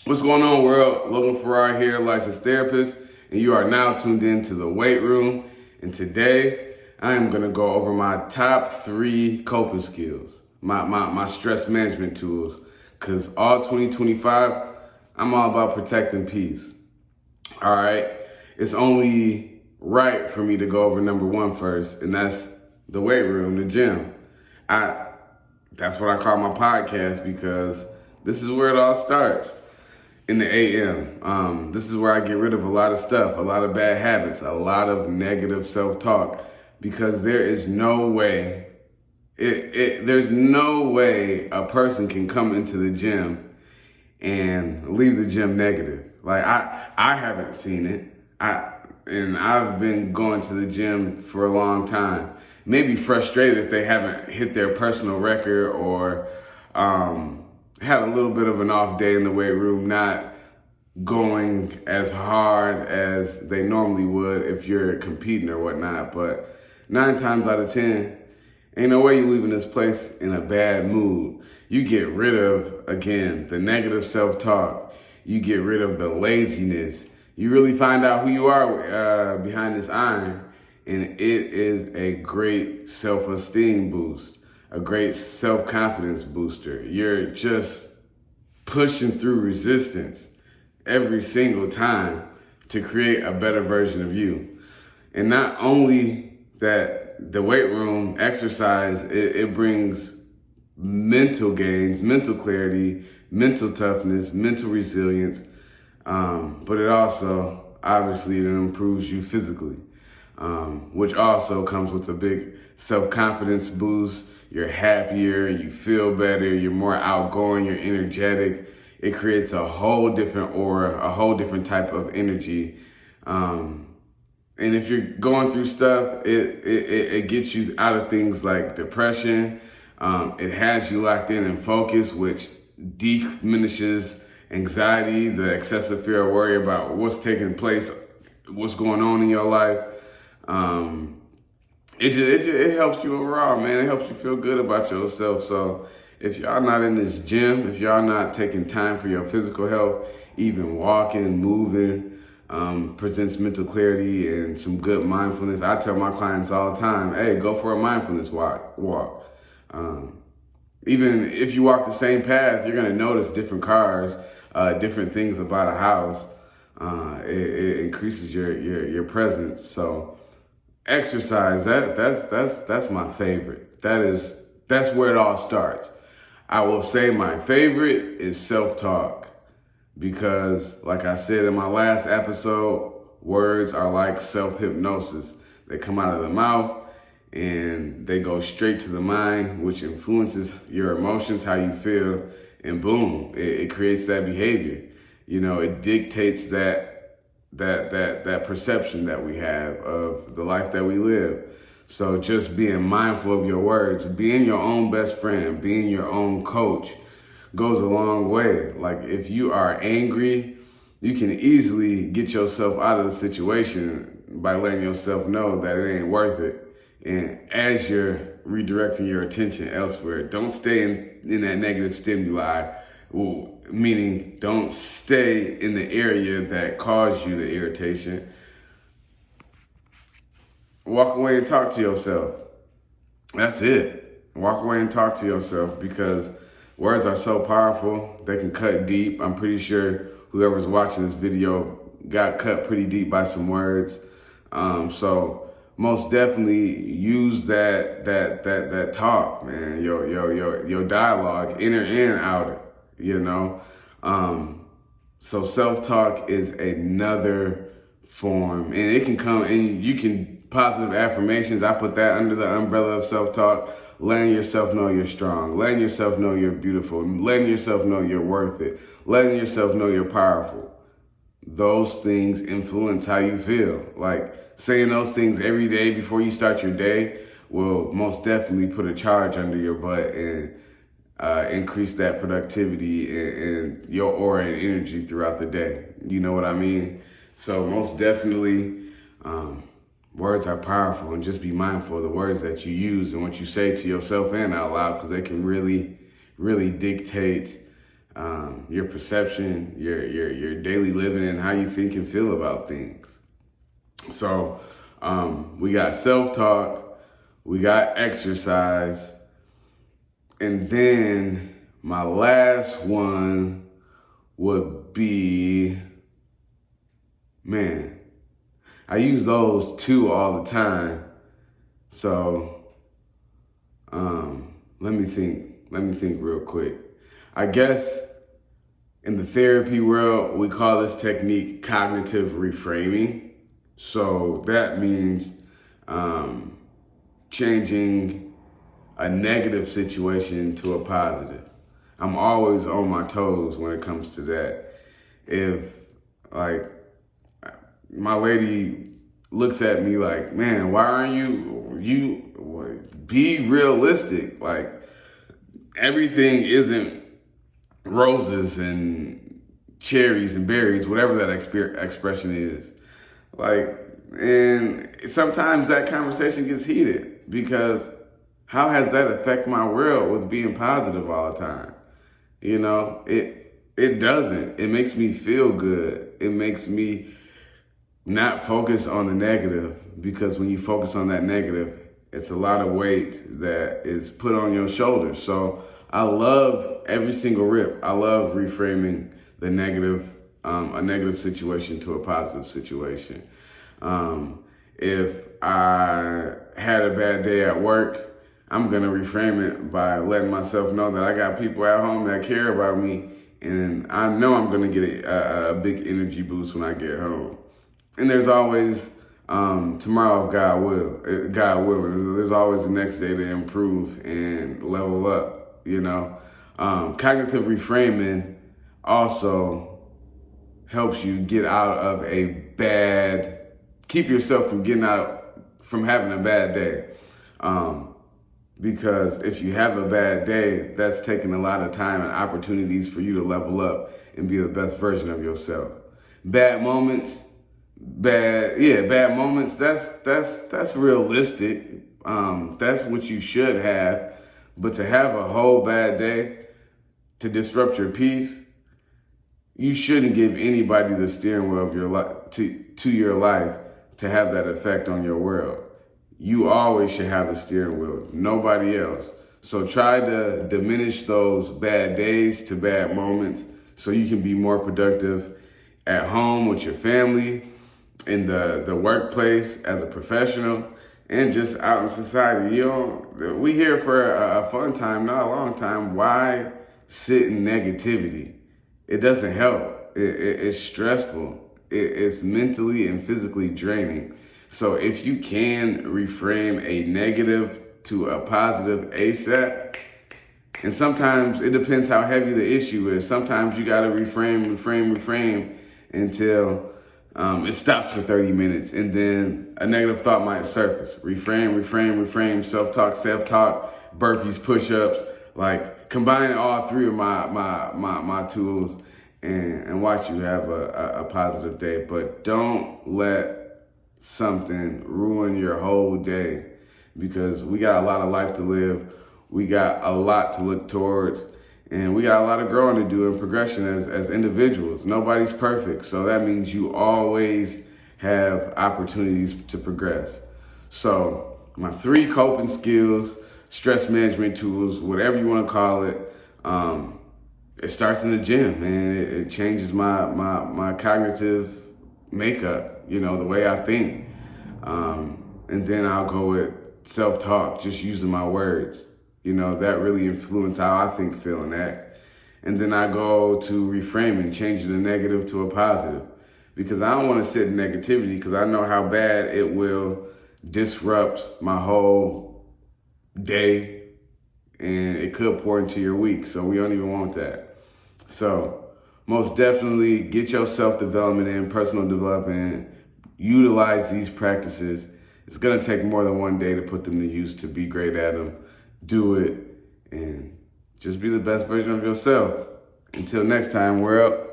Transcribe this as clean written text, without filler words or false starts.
What's going on, world? Logan Farrar here, licensed therapist, and you are now tuned in to the weight room. And today, I am going to go over my top 3 coping skills, my stress management tools, because all 2025, I'm all about protecting peace. All right, it's only right for me to go over number 1 first, and that's the weight room, the gym. That's what I call my podcast because this is where it all starts. In the AM. This is where I get rid of a lot of stuff, a lot of bad habits, a lot of negative self-talk, because there is no way, there's no way a person can come into the gym and leave the gym negative. Like I haven't seen it. I've been going to the gym for a long time. Maybe frustrated if they haven't hit their personal record or had a little bit of an off day in the weight room, not going as hard as they normally would if you're competing or whatnot. But 9 times out of 10, ain't no way you leaving this place in a bad mood. You get rid of, again, the negative self-talk. You get rid of the laziness. You really find out who you are behind this iron, and it is a great self-esteem boost, a great self-confidence booster. You're just pushing through resistance every single time to create a better version of you. And not only that, the weight room exercise, it brings mental gains, mental clarity, mental toughness, mental resilience, but it also, obviously, it improves you physically, which also comes with a big self-confidence boost. You're happier, you feel better, you're more outgoing, you're energetic. It creates a whole different aura, a whole different type of energy. And if you're going through stuff, it gets you out of things like depression. It has you locked in and focused, which diminishes anxiety, the excessive fear or worry about what's taking place, what's going on in your life. It helps you overall, man. It helps you feel good about yourself. So if y'all not in this gym, if y'all not taking time for your physical health, even walking, moving, presents mental clarity and some good mindfulness. I tell my clients all the time, hey, go for a mindfulness walk. Even if you walk the same path, you're gonna notice different cars, different things about a house. It increases your presence. So exercise, that's my favorite. That's where it all starts. I will say my favorite is self-talk because, like I said in my last episode, words are like self-hypnosis. They come out of the mouth and they go straight to the mind, which influences your emotions, how you feel, and boom, it creates that behavior. You know, it dictates that perception that we have of the life that we live. So just being mindful of your words, being your own best friend, being your own coach goes a long way. Like if you are angry, you can easily get yourself out of the situation by letting yourself know that it ain't worth it. And as you're redirecting your attention elsewhere, don't stay in that negative stimuli. Well, meaning don't stay in the area that caused you the irritation. Walk away and talk to yourself. That's it. Walk away and talk to yourself because words are so powerful. They can cut deep. I'm pretty sure whoever's watching this video got cut pretty deep by some words. So most definitely use that talk, man. Your dialogue, inner and outer. You know, so self-talk is another form, and it can come, and you can positive affirmations. I put that under the umbrella of self-talk. Letting yourself know you're strong, letting yourself know you're beautiful, letting yourself know you're worth it, letting yourself know you're powerful. Those things influence how you feel. Like saying those things every day before you start your day will most definitely put a charge under your butt and increase that productivity and your aura and energy throughout the day. You know what I mean? So most definitely, words are powerful, and just be mindful of the words that you use and what you say to yourself and out loud, because they can really, really dictate your perception, your daily living, and how you think and feel about things. So we got self-talk, we got exercise, and then my last one would be, man, I use those two all the time. So let me think real quick. I guess in the therapy world, we call this technique cognitive reframing. So that means changing a negative situation to a positive. I'm always on my toes when it comes to that. If, like, my lady looks at me like, man, why aren't you be realistic? Like, everything isn't roses and cherries and berries, whatever that expression is. Like, and sometimes that conversation gets heated because how has that affect my world with being positive all the time? You know, it doesn't. It makes me feel good. It makes me not focus on the negative, because when you focus on that negative, it's a lot of weight that is put on your shoulders. So I love every single rip. I love reframing the negative, a negative situation to a positive situation. If I had a bad day at work, I'm gonna reframe it by letting myself know that I got people at home that care about me, and I know I'm gonna get a big energy boost when I get home. And there's always tomorrow, if God willing. There's always the next day to improve and level up. You know, cognitive reframing also helps you get out of keep yourself from from having a bad day. Because if you have a bad day, that's taking a lot of time and opportunities for you to level up and be the best version of yourself. Bad moments, that's realistic. That's what you should have. But to have a whole bad day to disrupt your peace, you shouldn't give anybody the steering wheel of your life to your life to have that effect on your world. You always should have the steering wheel, nobody else. So try to diminish those bad days to bad moments so you can be more productive at home with your family, in the workplace, as a professional, and just out in society. We here for a fun time, not a long time. Why sit in negativity? It doesn't help. It's stressful. It's mentally and physically draining. So if you can reframe a negative to a positive ASAP, and sometimes it depends how heavy the issue is. Sometimes you gotta reframe until it stops for 30 minutes, and then a negative thought might surface. Reframe, self-talk, burpees, push-ups. Like, combine all three of my tools and watch you have a positive day. But don't let something ruin your whole day, because we got a lot of life to live. We got a lot to look towards, and we got a lot of growing to do and progression as individuals. Nobody's perfect, so that means you always have opportunities to progress. So my 3 coping skills, stress management tools, whatever you want to call it, it starts in the gym, and it changes my cognitive makeup, the way I think. And then I'll go with self-talk, just using my words. That really influences how I think, feel, and act. And then I go to reframing, changing the negative to a positive. Because I don't want to sit in negativity, because I know how bad it will disrupt my whole day, and it could pour into your week. So we don't even want that. So most definitely get your self-development in, personal development. Utilize these practices. It's gonna take more than one day to put them to use, to be great at them. Do it, and just be the best version of yourself. Until next time, we're up.